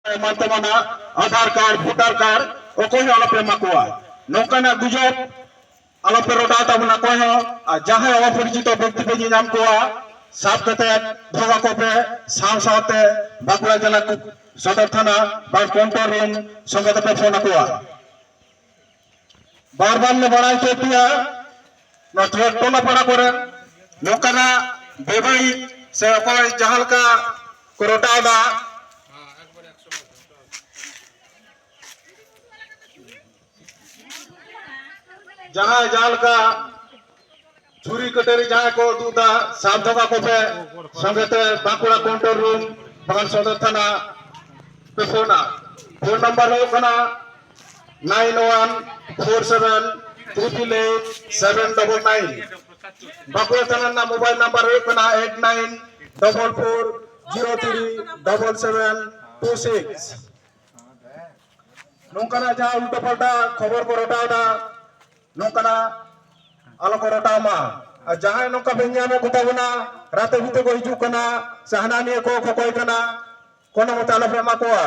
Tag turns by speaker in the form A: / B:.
A: Mantamana, Aadhaar card, voter card, okoy alape makua. Nokana gujob alape rodata buna koyo, jahay aporichito byakti pe nyam koa, sab kate bhoga kope, saute Bankura jela Sodar Thana, bar control room, songate pe phone koa. बार-बार ने बड़ा चेतिया न टोला पड़ा करे नौकरा बेबाई से अकोय जहाल का कोरोटा दा जहां जाल का छुरी कटेरी जहां को दूधा साधवा को पे संगते बांकुड़ा काउंटर रूम बगल सदर थाना पे फोन नंबर हो कना 9147888799 बांकुड़ा थाना ना मोबाइल नंबर हो कना 8944037726 नौकरा जहां उल्टा पलटा खबर को रटावदा नौकरा आलो को रटामा जहां नौका बेंजा में गुतावना राते भीते को हिजू कना सहनानी को खकोय कना कोनो मत आलो फेमा कोआ